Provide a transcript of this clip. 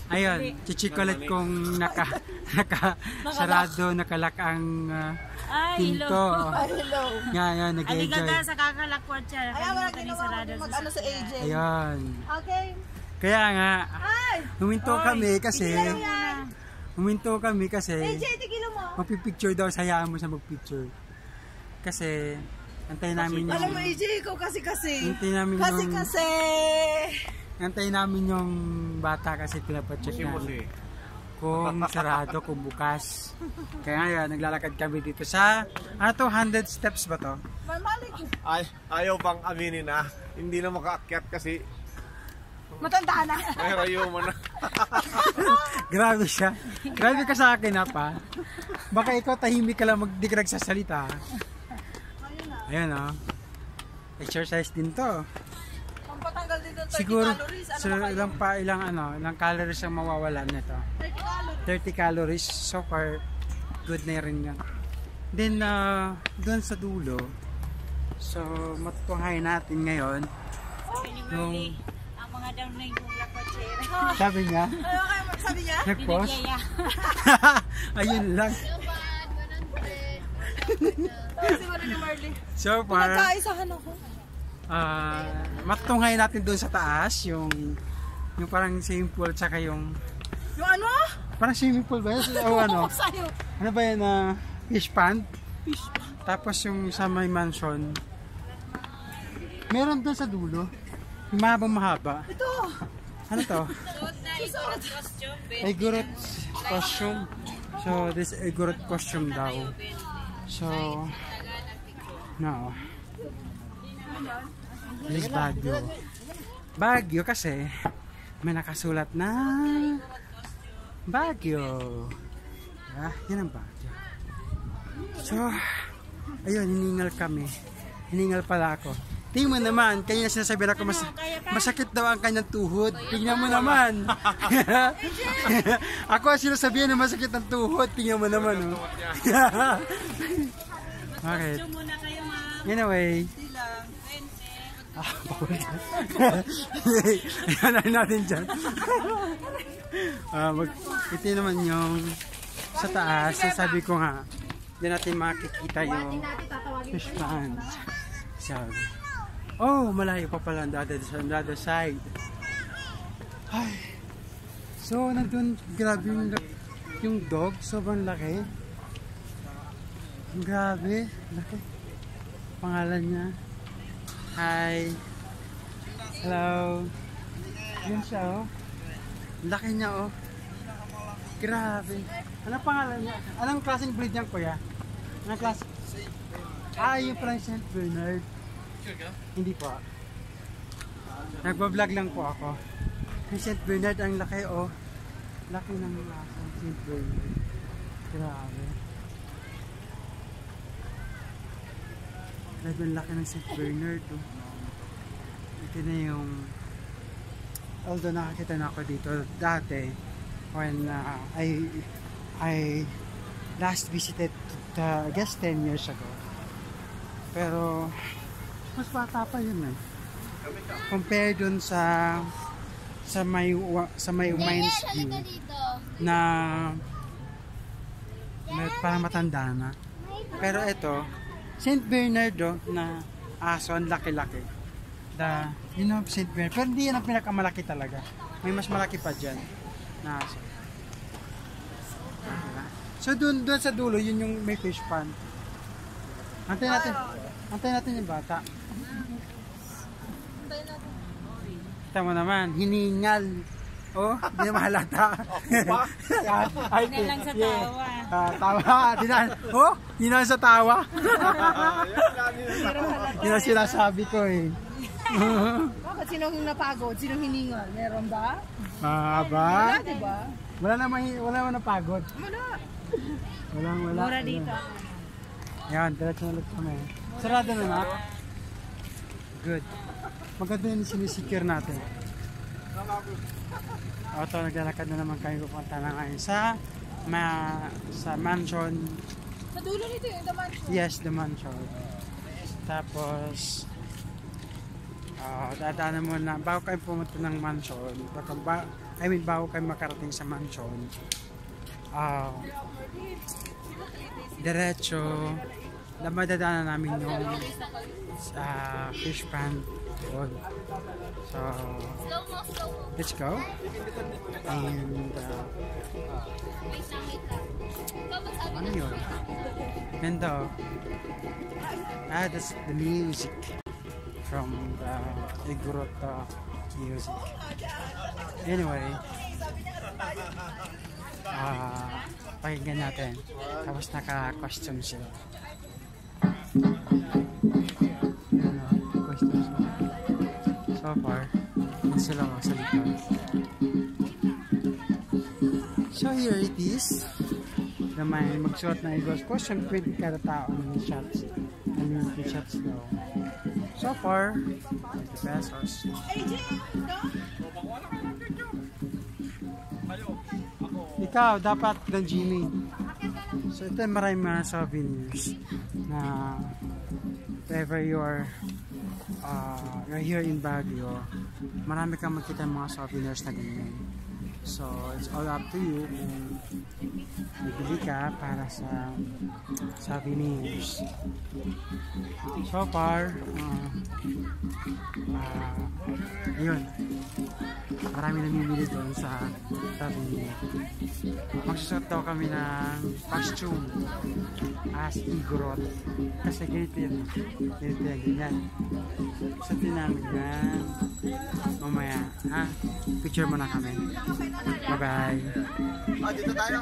Ayun, chichik ulit kung sarado, nakalak ang pinto. Hello. Ngayon, nag-enjoy. Aligaga sa kakalakwat siya. Kaya wala ginawa mag-ano sa AJ. Ayun. Okay. Kaya nga, Ay! huminto kami kasi AJ, tigilo mo. magpipicture daw, hayaan mo siya magpicture. Kasi, antayin namin yung... Alam mo AJ, ikaw kasi. Antayin namin yung bata kasi pinapacheck namin kung sarado, kung bukas. Kaya ngayon, naglalakad kami dito sa, 100 steps ba to? Ayaw pang aminin na, hindi na makaakyat kasi Matanda na. may rayuma na. Grabe siya. Grabe ka sa akin pa. Baka ikaw tahimik ka lang, di ka nagsasalita. Ayun o. Exercise din to. Pampatanggal din ng 30 Siguro, calories. ilang calories ang mawawalan nito? 30 calories. So far, good na rin yan. Then, doon sa dulo, so, matutunghayin natin ngayon, yung, Ang mga daw na yung lakwat siya. sabi niya, Sabi niya? nag-post. Ayun lang. Si Marina Marley. So far, Nagkaisahan ako. matutunghayin natin doon sa taas, yung parang swimming pool, tsaka yung, Yung ano? parang swimming pool ba yun? O ano? Sa'yo. Ano ba yun? Fish pond? Tapos yung sa may mansion, meron doon sa dulo. Yung mahaba. Ito. Ano to? Igorot costume. So, this Igorot costume daw. So, no. This is Baguio. Baguio kasi may nakasulat na Baguio. Yan ang Baguio. So, ayun, hiningal kami. Hiningal pala ako. Tingnan mo naman, kanina sinasabi ako masakit daw ang kanyang tuhod. Tingnan mo naman. Ako ang sinasabihan na masakit ang tuhod. Tingnan mo naman. Oh. Okay. Anyway. Ayan natin dyan. Ito naman yung sa taas. Sabi ko nga, diyan natin makikita yung fish pond. Sabi. Oh, malayo pa pala ang other side. Ay. So, nandun, grabe yung dog. Sobrang laki. Grabe. Laki. Pangalan niya. Hi. Hello. Yan siya, oh. Laki niya, oh. Grabe. Anong pangalan niya? Anong klaseng breed niya, kuya? Anong klase? Yung pala St. Bernard. Hindi po. Nagbablog lang po ako. Yung St. Bernard, ang laki, oh. Laki ng St. Bernard. Grabe. Grabe ang laki ng St. Bernard, oh. Ito na yung, although nakakita na ako dito dati when I last visited I guess 10 years ago. Pero mas bata pa yun eh. Compare dun sa may Mines View na parang matanda na. Pero ito, St. Bernardo na aso, ang laki-laki. Yun ang St. Bernard. Pero hindi yan ang pinakamalaki talaga. May mas malaki pa dyan na aso. So doon sa dulo, yun yung may fish pond. Antayin natin yung bata. Kita mo naman, hiningal. Oh, hindi na mahalata. Hindi lang sa tawa. Tawa. Hindi na sa tawa. Yun ang sinasabi ko eh. Bakit sinong napagod? Sinong hiningal? Meron ba? Ba? Wala, diba? Wala naman napagod. Wala. Wala. Mura dito. Yan, diretso ulit kami. Sarado na na? Good. Maganda yung sinisikir natin. Ito, naglalakad na naman kami pupunta na ngayon sa mansion. Sa dulo nito yung the mansion? Yes, the mansion. Tapos, dadaanan mo na, bago kayo pumunta ng mansion, I mean, bago kayo makarating sa mansion, diretso, madadaanan namin yung fish pond doon. So, let's go. And, ano yun? Ganda. That's the music from the Igorot music. Anyway, pakinggan natin. Tapos naka-costume sila. Costume sila. So far, yun sila sa likod. So here it is. Na may magsuot na Igorot costume, pwede kada tao ng shots. Unlimited shots daw. So far, 20 pesos. Ikaw, dapat ng Jimmy. So ito maraming mga souvenirs na if ever you're here in Baguio, marami kang makita mga souvenirs na ganyan. So it's all up to you kung bibili ka para sa souvenirs. So far, yun. Marami namimili doon sa souvenir. Magsusot daw kami ng costume as Igorot. Kasi ganito yan. Ganito yan, ganyan. Sutin namin yan. Mamaya, ha? Picture mo na kami. Bye-bye. Dito tayo.